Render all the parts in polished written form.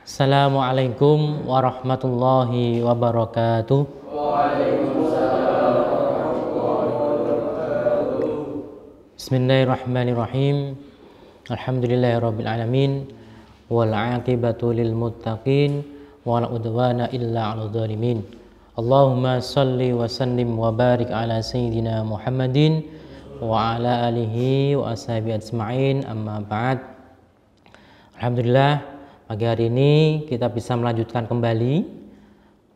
Assalamualaikum warahmatullahi wabarakatuh. Waalaikumsalam warahmatullahi wabarakatuh. Bismillahirrahmanirrahim. Alhamdulillahirabbil alamin wal 'aqibatu lil muttaqin wala udwana illa 'alal zalimin. Allahumma shalli wa sallim wa barik ala sayyidina Muhammadin wa ala alihi wa ashabihi ajma'in, amma ba'd. Alhamdulillah, pagi hari ini kita bisa melanjutkan kembali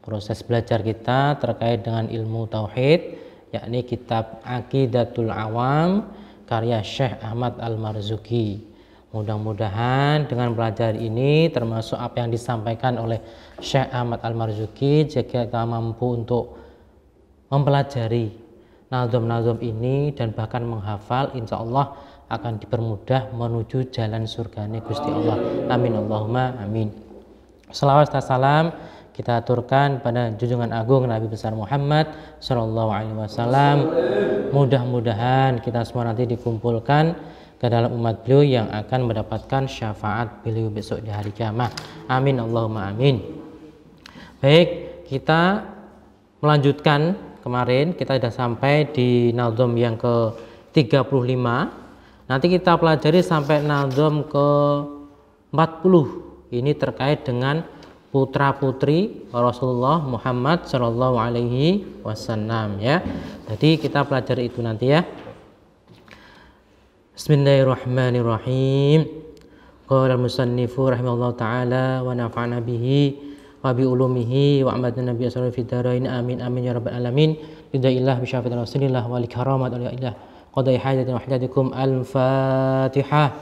proses belajar kita terkait dengan ilmu tauhid, yakni kitab Aqidatul Awam karya Syekh Ahmad Al-Marzuki. Mudah-mudahan dengan belajar ini termasuk apa yang disampaikan oleh Syekh Ahmad Al-Marzuki, jika kita mampu untuk mempelajari nazom-nazom ini dan bahkan menghafal, insya Allah akan dipermudah menuju jalan surganya Gusti Allah. Amin Allahumma amin. Selawat dan salam kita aturkan pada junjungan agung Nabi besar Muhammad Shallallahu Alaihi Wasallam. Mudah-mudahan kita semua nanti dikumpulkan ke dalam umat beliau yang akan mendapatkan syafaat beliau besok di hari kiamat. Amin Allahumma amin. Baik, kita melanjutkan. Kemarin kita sudah sampai di nazom yang ke-35. Nanti kita pelajari sampai nazom ke-40. Ini terkait dengan putra-putri Rasulullah Muhammad Shallallahu Alaihi Wasallam, ya. Jadi kita pelajari itu nanti, ya. Bismillahirrahmanirrahim. Qala al-musannifu rahimahullahu taala wa nafa'ana bihi wa bi ulumihi wa amadna nabiy sallallahu alaihi wasallam. Amin amin ya rabbal alamin. Bidaillah bi syafaati rasulillah wa li karamat awliyaillah qadai hajatin wa hajatikum. Al-Fatihah.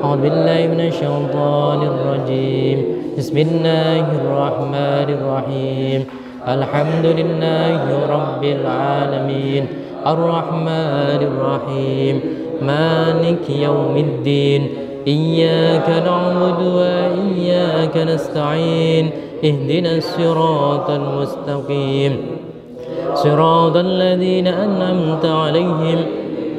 A'udzu billahi minasy syaithanir rajim. Bismillahirrahmanirrahim. Alhamdulillahi rabbil alamin. Ar-Rahmanir Rahim. Maliki yaumiddin. Iyyaka na'budu wa iyyaka nasta'in. Ihdinas siratal mustaqim. Siratal ladzina an'amta 'alaihim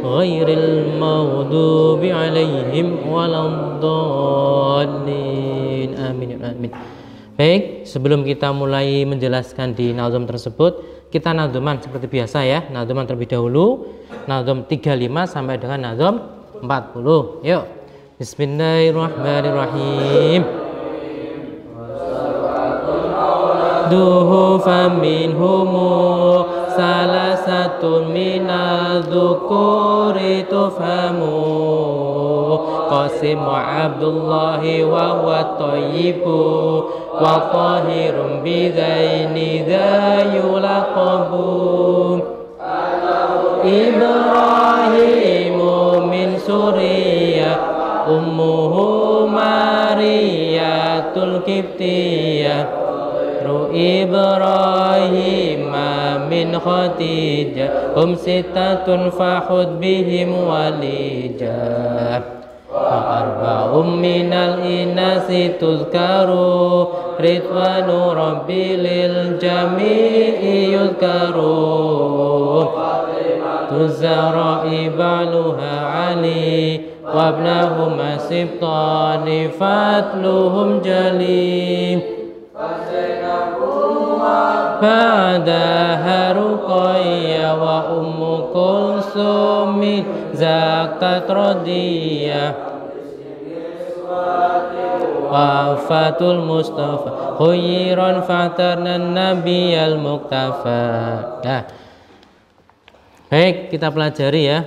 ghairil maghdubi 'alaihim waladdallin. Amin amin. Baik, sebelum kita mulai menjelaskan di nazom tersebut, kita nazoman seperti biasa, ya. Nazoman terlebih dahulu, nazom 35 sampai dengan nazom 40. Yuk. Bismillahirrahmanirrahim. Duhu faminhumu salasatun minadzukuri tufhamu Qasim wa Abdullahi wa huwa thayyibu wa tahirun bidaini dhayulaqabu Ibrahimu min Suriya ummuhu Mariyatul Qibtiyah Ibrahim min Khadijah sittatun fahud bihim walijah arba'um minal inasi tuzkaru ridwanu rabbil jami'i yuzkaru tuzara ibaluha ali wabnahuma sibtani fatluhum jalim Ba'daha Ruqayyah wa Ummu Kulsum zakat radiyah wafatul Mustafa khuyran fatarnan nabiyal muktafa. Nah, baik, kita pelajari, ya,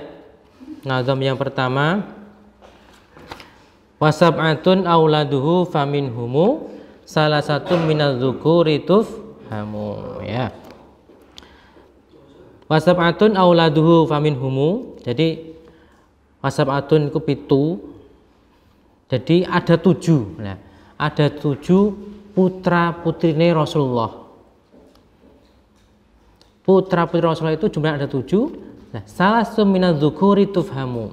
nazam yang pertama. Wasab'atun auladuhu faminhumu salah satu minadzukuri tufhamu, ya. Wasab'atun auladuhu faminhumu. Jadi wasab'atun itu 7. Jadi ada 7. Nah, ada 7 putra putrine Rasulullah. Putra putri Rasulullah itu jumlahnya ada 7. Nah, salah satu minadzukuri tufhamu.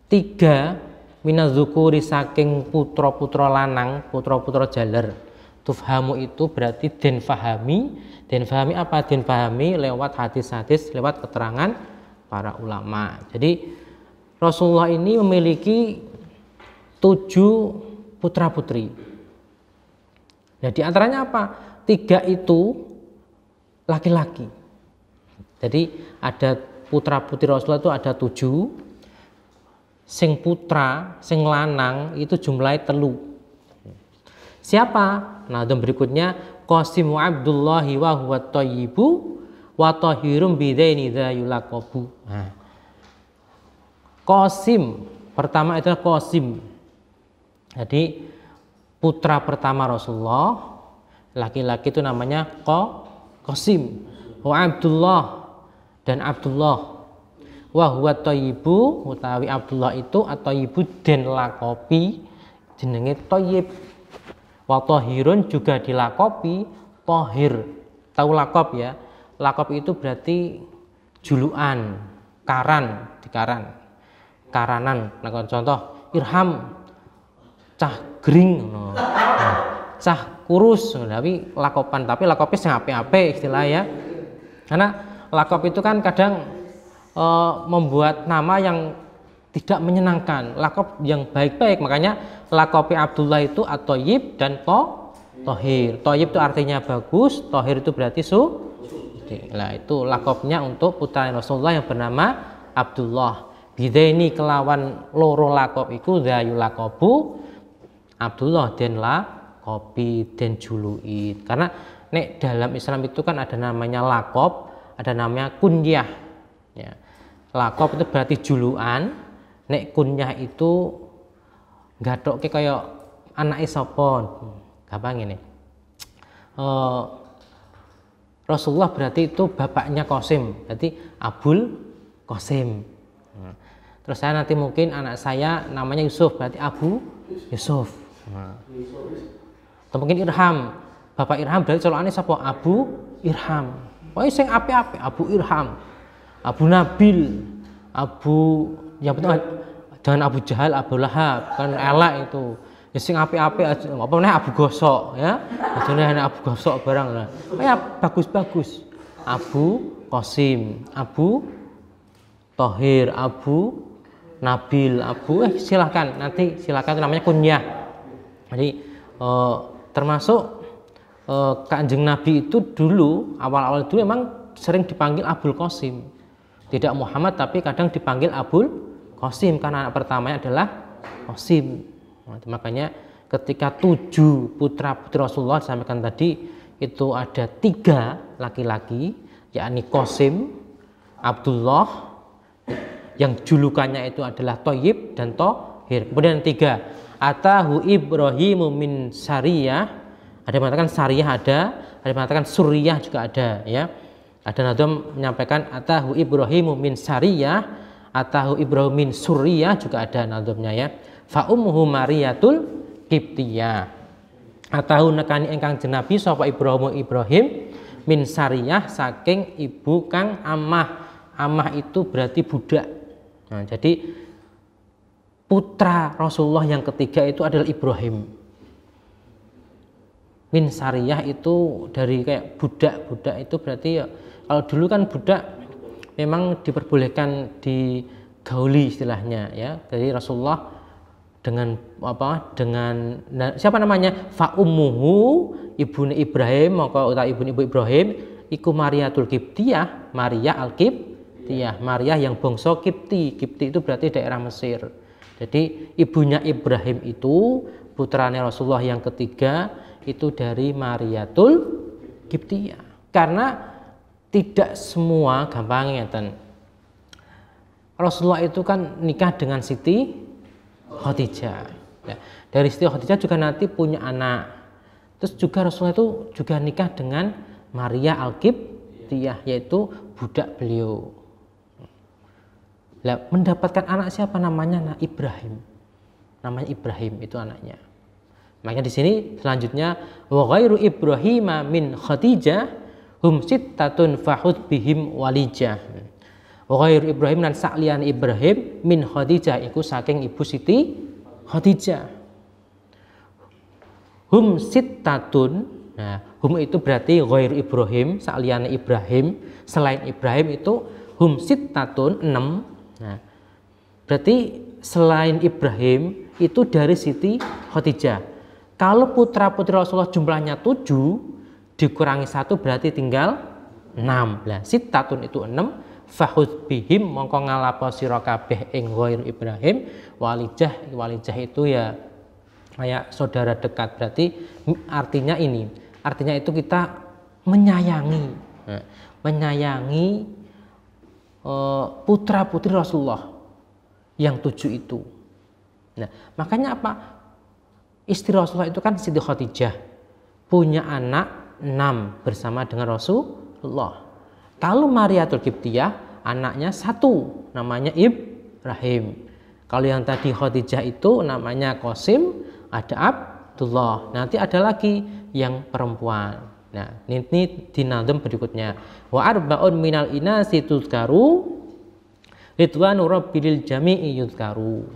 3 minadzukuri saking putra-putra lanang, putra-putra jaler. Tufhamu itu berarti den fahami. Den fahami apa? Den fahami lewat hadis-hadis, lewat keterangan para ulama. Jadi Rasulullah ini memiliki 7 putra-putri. Nah, di antaranya apa? 3 itu laki-laki. Jadi ada putra-putri Rasulullah itu ada 7. Sing putra, sing lanang itu jumlahnya 3. Siapa? Nah, dan berikutnya Qasim Abdullahi wa huwa thayyibu wa tahirum bidaini dza yulaqabu. Nah, Qasim pertama itu Qasim. Jadi putra pertama Rasulullah laki-laki itu namanya Qasim. Wa Abdullah dan Abdullah. Wa huwa thayyibu utawi Abdullah itu atau ibu den lakopi jenenge thayyib. Wa tahirun juga dilakopi tahir. Tahu lakop ya? Lakop itu berarti julukan, dikaran. Karanan. Nah, contoh Irham cah gering no. Cah kurus tapi lakopan, tapi lakopnya sing apik-apik istilah ya. Karena lakop itu kan kadang membuat nama yang tidak menyenangkan, lakop yang baik-baik. Makanya lakopi Abdullah itu at-thayyib dan tohir. Tohir itu artinya bagus, tohir itu berarti suci. Nah, itu lakopnya untuk putra Rasulullah yang bernama Abdullah. Bidaini kelawan loro lakop iku dzayu lakobu Abdullah den lakopi den juluki. Karena nek dalam Islam itu kan ada namanya lakop, ada namanya kunyah. Ya. Lakop itu berarti julukan, nek kunyah itu gathok kayak anake sapa. Gampang ini. Rasulullah berarti itu bapaknya Qasim, berarti Abul Qasim. Terus saya nanti mungkin anak saya namanya Yusuf, berarti Abu Yusuf. Atau mungkin Irham, bapak Irham berarti colokane sapa? Abu Irham. Pokoke sing apik-apik, Abu Irham, Abu Nabil, Abu yang betul jangan Abu Jahal, Abu Lahab, kan elak itu. Ya sing apik-apik apa meneh Abu Gosok ya. Ajane Abu Gosok barang lah. Ya bagus-bagus. Abu Qasim, Abu Tohir, Abu Nabil, Abu silahkan nanti silahkan namanya kunyah. Jadi termasuk Kanjeng Nabi itu dulu awal-awal dulu memang sering dipanggil Abul Qasim. Tidak Muhammad tapi kadang dipanggil Abul Qasim karena anak pertamanya adalah Qasim. Nah, makanya ketika 7 putra-putri Rasulullah disampaikan tadi itu ada 3 laki-laki, yakni Qasim, Abdullah yang julukannya itu adalah Thayyib dan Tohir. Kemudian 3, atahu Ibrahimu min Sariyah. Ada yang mengatakan Sariyah ada yang mengatakan Suriyah juga ada ya. Ada nadom menyampaikan atahu Ibrahimu min Sariyah, atahu Ibrahim min Suriyah juga ada nadomnya ya. Fa ummuhu Mariyatul Qibtiyah. Atahu nekani ingkang jenabi sapa Ibrahim min Sariyah saking ibu kang amah. Amah itu berarti budak. Nah, jadi putra Rasulullah yang ketiga itu adalah Ibrahim. Min Sariyah itu dari kayak budak itu berarti ya, kalau dulu kan budak memang diperbolehkan digauli istilahnya ya. Jadi Rasulullah dengan siapa namanya? Fa ummuhu ibune Ibrahim, maka utawa ibu Ibrahim iku Mariyatul Qibtiyah, Maria Al-Qibtiyah, Maria yang bangsa Qibti. Qibti itu berarti daerah Mesir. Jadi ibunya Ibrahim itu putranya Rasulullah yang ketiga itu dari Mariyatul Qibtiyah. Karena tidak semua gampangnya Rasulullah itu kan nikah dengan Siti Khadijah. Ya, dari Siti Khadijah juga nanti punya anak. Terus juga Rasulullah itu juga nikah dengan Maria Al-Qibtiyah, yaitu budak beliau. Nah, mendapatkan anak siapa namanya? Nah, Ibrahim. Namanya Ibrahim itu anaknya. Makanya di sini selanjutnya wa ghairu Ibrahima min Khadijah hum sittatun fahud bihim walijah. Wa ghairu Ibrahim dan saklian Ibrahim min Khadijah iku saking ibu Siti Khadijah. Hum sittatun. Nah, hum itu berarti ghairu Ibrahim, saklian Ibrahim, selain Ibrahim itu hum sittatun 6. Nah, berarti selain Ibrahim itu dari Siti Khadijah. Kalau putra-putri Rasulullah jumlahnya 7 dikurangi 1 berarti tinggal 6. Lah sittatun itu 6. Fahud bihim mongko ngalapo sira kabeh ing ghairu Ibrahim. Walijah itu ya kayak saudara dekat, berarti artinya itu kita menyayangi putra putri Rasulullah yang 7 itu. Nah makanya apa, istri Rasulullah itu kan Siti Khadijah punya anak 6 bersama dengan Rasulullah. Kalau Mariatul Qibtiyah anaknya 1 namanya Ibrahim. Kalau yang tadi Khadijah itu namanya Qasim, ada Abdullah. Nanti ada lagi yang perempuan. Nah, ini dinadzam berikutnya. Wa arba'un minal inasi tuzkaru ridwanu rabbil jami'i yuzkaru.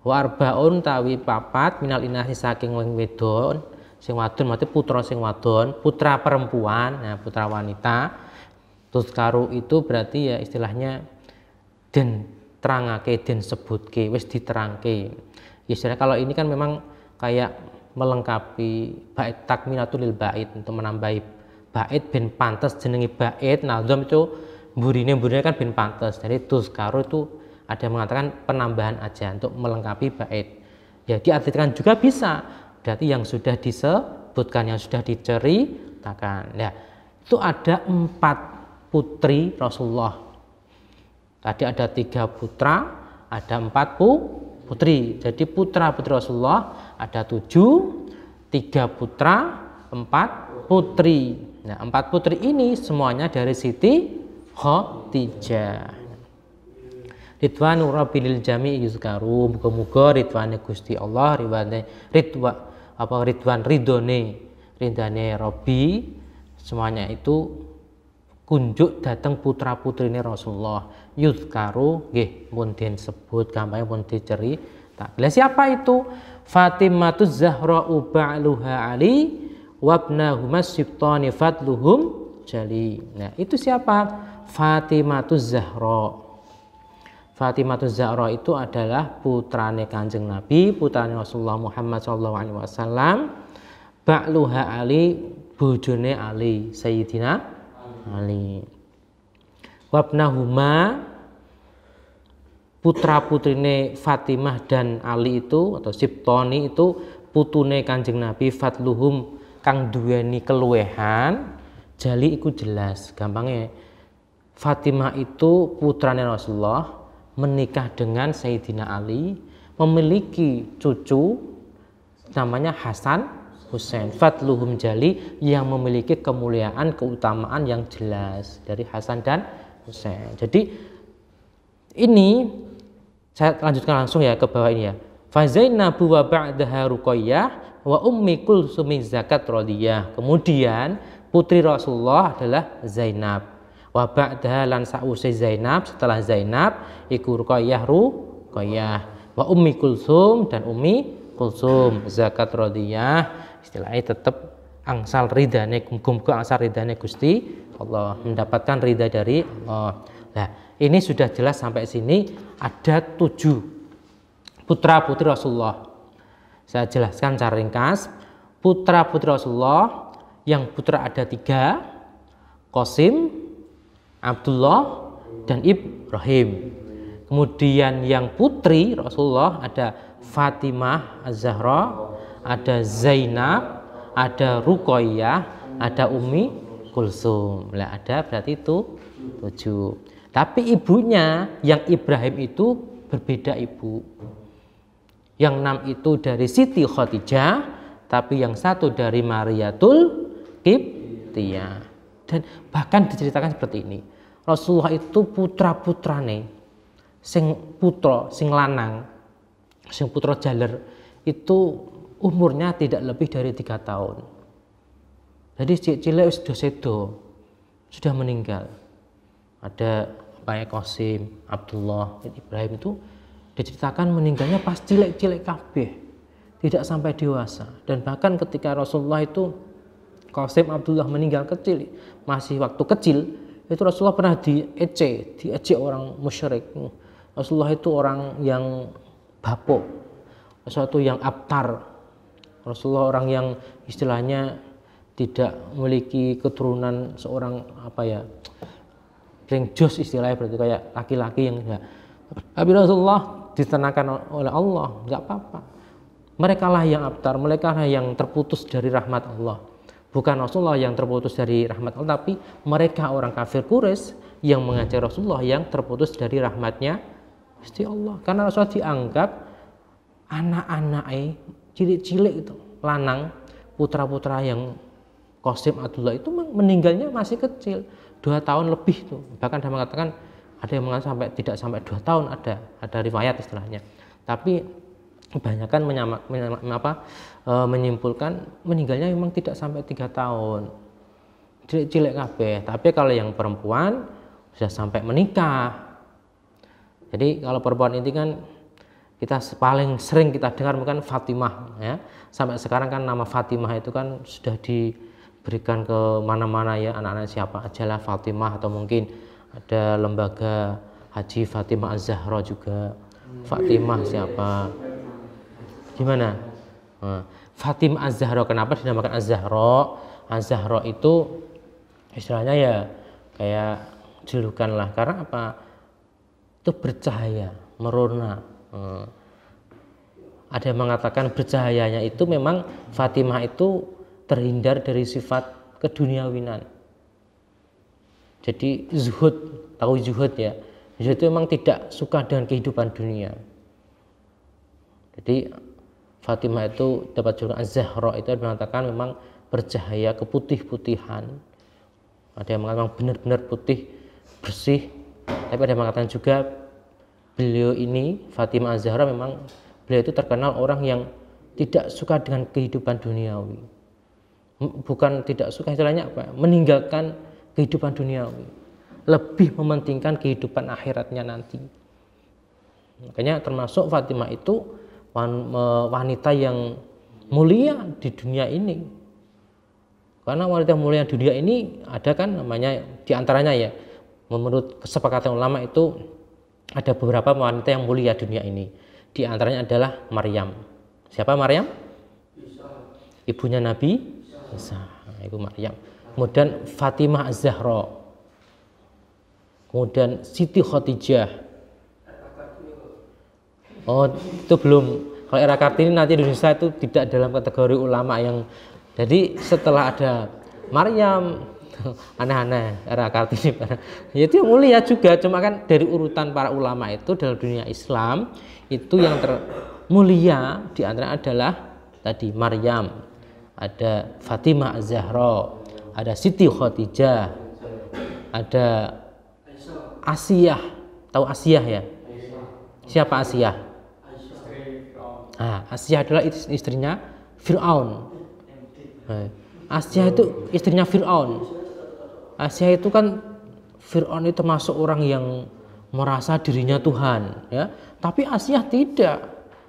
Wa arba'un tawi 4 minal inasi saking wong wedon, sing wadon mate putra sing wadon, putra perempuan, nah putra wanita. Tuzkaru itu berarti ya istilahnya den terangake, den sebutke, wis diterangke. Istilahnya kalau ini kan memang kayak melengkapi bait takminatul lil bait, untuk menambahi bait ben pantes jenenge bait. Nazam itu burine kan ben pantes. Jadi tuzkaru itu ada yang mengatakan penambahan aja untuk melengkapi bait. Ya diartikan juga bisa. Berarti yang sudah disebutkan, yang sudah diceritakan. Ya, itu ada 4 putri Rasulullah. Tadi ada 3 putra, ada 4 putri. Jadi putra putri Rasulullah ada 7, 3 putra, 4 putri. Nah 4 putri ini semuanya dari Siti Khadijah. Ridwanu rabbil jami'i yuzkaru. Muga-muga ridwane Gusti Allah, ridwan ridane Rabbi semuanya itu kunjuk datang putra putrine Rasulullah. Yuzkaru nggih pun disebut, gampangnya pun dicerita. Lah siapa itu? Fatimmatuz Zahra ba'luha Ali wabnahuma sibtani fadluhum jali. Nah, itu siapa? Fatimmatuz Zahra. Fatimmatuz Zahra itu adalah putrane Kanjeng Nabi, putrane Rasulullah Muhammad SAW. Ba'luha Ali, bojone Ali, Sayyidina Ali. Wabnahuma, putra putrine Fatimah dan Ali itu atau Sibtoni itu putune Kanjeng Nabi, fadluhum kang duweni keluwehan, jali iku jelas. Gampangnya Fatimah itu putrane Rasulullah, menikah dengan Sayyidina Ali, memiliki cucu namanya Hasan Husain. Fadluhum jali, yang memiliki kemuliaan, keutamaan yang jelas dari Hasan dan Husain. Jadi ini saya lanjutkan langsung ya ke bawah ini ya. Fa Zainabu wa ba'daha Ruqayyah wa ummi Kulsum zakat radiyah. Kemudian putri Rasulullah adalah Zainab. Wa ba'daha lan sa'usai Zainab, setelah Zainab iku Ruqayyah wa ummi Kulsum dan ummi Kulsum zakat radiyah. Istilahnya tetap angsal ridane, muga-muga angsal ridane Gusti Allah, mendapatkan ridha dari Allah. Nah, ini sudah jelas sampai sini. Ada 7 putra putri Rasulullah. Saya jelaskan secara ringkas. Putra putri Rasulullah, yang putra ada 3, Qasim, Abdullah, dan Ibrahim. Kemudian yang putri Rasulullah ada Fatimah Az-Zahra, ada Zainab, ada Ruqayyah, ada Ummi Kulsum. Lah ada berarti itu 7. Tapi ibunya yang Ibrahim itu berbeda ibu. Yang 6 itu dari Siti Khadijah, tapi yang 1 dari Mariatul Qibtiyah. Dan bahkan diceritakan seperti ini. Rasulullah itu putra-putrane sing putra, sing lanang, sing putra jaler itu umurnya tidak lebih dari 3 tahun. Jadi cilik sudah sedo, sudah meninggal. Ada Qasim, Abdullah, Ibrahim itu diceritakan meninggalnya pas cilik-cilik kabeh, tidak sampai dewasa. Dan bahkan ketika Rasulullah itu Qasim, Abdullah meninggal kecil, masih waktu kecil, itu Rasulullah pernah diejek orang musyrik. Rasulullah itu orang yang bapuk, sesuatu yang abtar. Rasulullah orang yang istilahnya tidak memiliki keturunan seorang apa ya, jos istilahnya, berarti kayak laki-laki yang enggak. Tapi Rasulullah ditenangkan oleh Allah, enggak apa-apa. Mereka lah yang abtar, mereka lah yang terputus dari rahmat Allah. Bukan Rasulullah yang terputus dari rahmat Allah, tapi mereka orang kafir Quraisy yang mengajak Rasulullah yang terputus dari rahmatnya Gusti Allah. Karena Rasulullah dianggap anak-anaknya cilik-cilik itu, lanang, putra-putra yang Qasim Abdullah itu meninggalnya masih kecil, 2 tahun lebih tuh. Bahkan ada mengatakan, ada yang mengatakan tidak sampai 2 tahun, ada riwayat istilahnya. Tapi kebanyakan menyimpulkan meninggalnya memang tidak sampai 3 tahun. Cilik kabeh. Tapi kalau yang perempuan sudah sampai menikah. Jadi kalau perempuan ini kan kita paling sering kita dengar bukan Fatimah ya. Sampai sekarang kan nama Fatimah itu kan sudah diberikan ke mana-mana ya, anak-anak siapa aja lah Fatimah, atau mungkin ada lembaga Haji Fatimah Az-Zahra juga. Fatimah siapa? Gimana? Fatimah Az-Zahra, kenapa dinamakan Az-Zahra? Az-Zahra itu istilahnya ya kayak julukan lah, karena apa? Itu bercahaya, merona. Ada yang mengatakan bercahayanya itu memang Fatimah itu terhindar dari sifat keduniawinan. Jadi zuhud, tahu zuhud ya? Zuhud itu memang tidak suka dengan kehidupan dunia. Jadi Fatimah itu dapat julukan Az-Zahra, itu mengatakan memang bercahaya, keputih-putihan. Ada yang mengatakan benar-benar putih, bersih. Tapi ada yang mengatakan juga beliau ini Fatimah Az-Zahra memang beliau itu terkenal orang yang tidak suka dengan kehidupan duniawi. Bukan tidak suka, istilahnya apa? Meninggalkan kehidupan duniawi, lebih mementingkan kehidupan akhiratnya nanti. Makanya termasuk Fatimah itu wanita yang mulia di dunia ini. Karena wanita mulia di dunia ini ada kan namanya, diantaranya ya, menurut kesepakatan ulama itu ada beberapa wanita yang mulia di dunia ini. Di antaranya adalah Maryam. Siapa Maryam? Ibunya Nabi Isa, Ibu Maryam. Kemudian Fatimah Az-Zahra. Kemudian Siti Khadijah. Oh, itu belum. Kalau era Kartini nanti Indonesia itu tidak dalam kategori ulama yang. Jadi setelah ada Maryam, aneh-aneh era Kartini. Ya itu mulia juga, cuma kan dari urutan para ulama itu dalam dunia Islam itu yang termulia di antara adalah tadi Maryam, ada Fatimah Az-Zahra, ada Siti Khadijah, ada Asiyah. Tahu Asiyah ya? Siapa Asiyah? Nah, Asiyah adalah istrinya Fir'aun. Asiyah itu istrinya Fir'aun. Asiyah itu kan, Fir'aun itu termasuk orang yang merasa dirinya Tuhan ya. Tapi Asiyah tidak.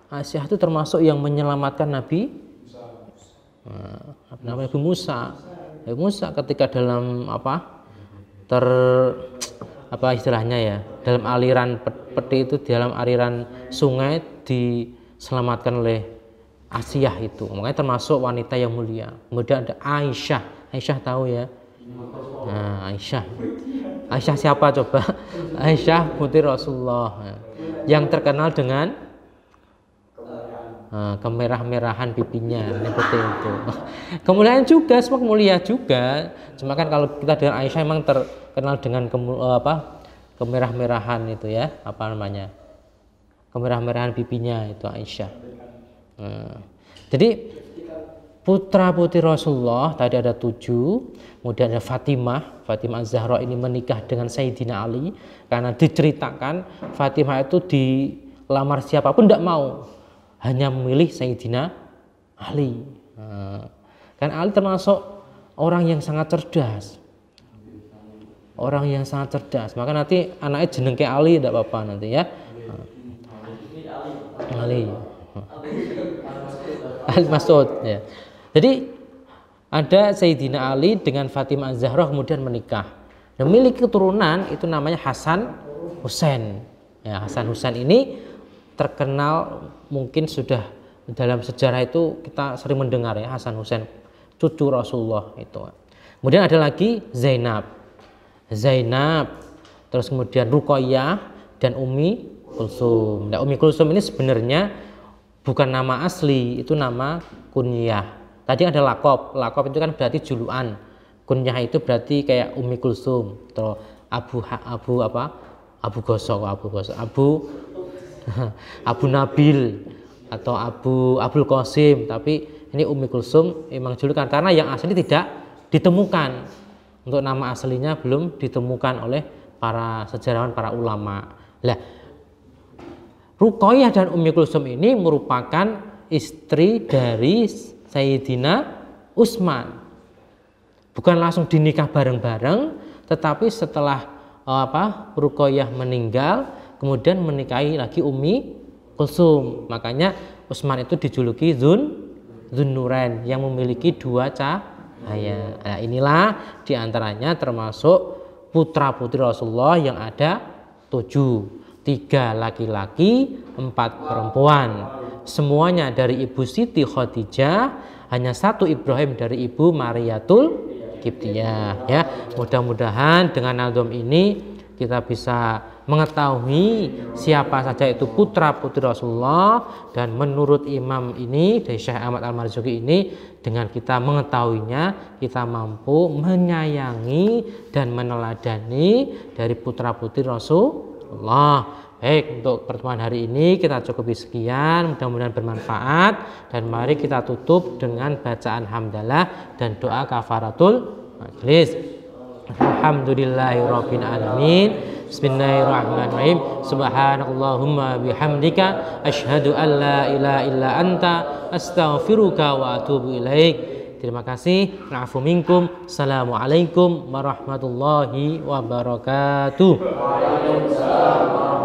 Asiyah itu termasuk yang menyelamatkan Nabi Nabi Musa. Nabi Musa ketika dalam istilahnya ya, dalam aliran peti itu, dalam aliran sungai diselamatkan oleh Asiyah itu. Makanya termasuk wanita yang mulia. Kemudian ada Aisyah. Aisyah tahu ya? Nah, Aisyah siapa coba? Aisyah putri Rasulullah yang terkenal dengan kemerah-merahan pipinya, seperti itu. Kemuliaan juga, semua mulia juga. Cuma kan kalau kita dengan Aisyah memang terkenal dengan kemerah-merahan itu ya, kemerah-merahan pipinya itu Aisyah. Jadi putra-putri Rasulullah tadi ada 7. Kemudian ada Fatimah Az-Zahra ini menikah dengan Sayyidina Ali, karena diceritakan Fatimah itu dilamar siapapun tidak mau, hanya memilih Sayyidina Ali. Kan Ali termasuk orang yang sangat cerdas, maka nanti anaknya jenengke Ali tidak apa-apa nanti ya. Ali Mas'ud ya. Jadi ada Sayyidina Ali dengan Fatimah Az-Zahra kemudian menikah. Memiliki keturunan itu namanya Hasan Husain. Ya, Hasan Husain ini terkenal, mungkin sudah dalam sejarah itu kita sering mendengar ya, Hasan Husain cucu Rasulullah itu. Kemudian ada lagi Zainab, terus kemudian Ruqayyah dan Ummi Kulsum. Nah, Ummi Kulsum ini sebenarnya bukan nama asli, itu nama kunyah. Tadi ada lakob itu kan berarti julukan. Kunyah itu berarti kayak Ummi Kulsum, atau Abu Nabil atau Abul Qasim. Tapi ini Ummi Kulsum memang julukan karena yang asli tidak ditemukan. Untuk nama aslinya belum ditemukan oleh para sejarawan, para ulama. Lah, Ruqayyah dan Ummi Kulsum ini merupakan istri dari Sayyidina Utsman. Bukan langsung dinikah bareng-bareng, tetapi setelah Ruqayyah meninggal, kemudian menikahi lagi Ummi Kulsum. Makanya Utsman itu dijuluki Dzunnurain, yang memiliki dua cahaya. Nah, inilah diantaranya termasuk putra-putri Rasulullah yang ada 7, 3 laki-laki, 4 perempuan. Semuanya dari Ibu Siti Khadijah, hanya 1 Ibrahim dari Ibu Mariatul Qibtiyah. Ya, mudah-mudahan dengan nazam ini kita bisa mengetahui siapa saja itu putra-putri Rasulullah, dan menurut imam ini dari Syekh Ahmad Al-Marzuki ini, dengan kita mengetahuinya kita mampu menyayangi dan meneladani dari putra-putri Rasulullah. Baik, untuk pertemuan hari ini kita cukupi sekian, mudah-mudahan bermanfaat, dan mari kita tutup dengan bacaan hamdalah dan doa kafaratul majlis. Alhamdulillahirabbil alamin. Bismillahirrahmanirrahim. Subhanakallahumma bihamdika asyhadu an la ilaha illa anta astaghfiruka wa atubu ilaik. Terima kasih. Na'fu minkum. Assalamualaikum warahmatullahi wabarakatuh. Waalaikumsalam.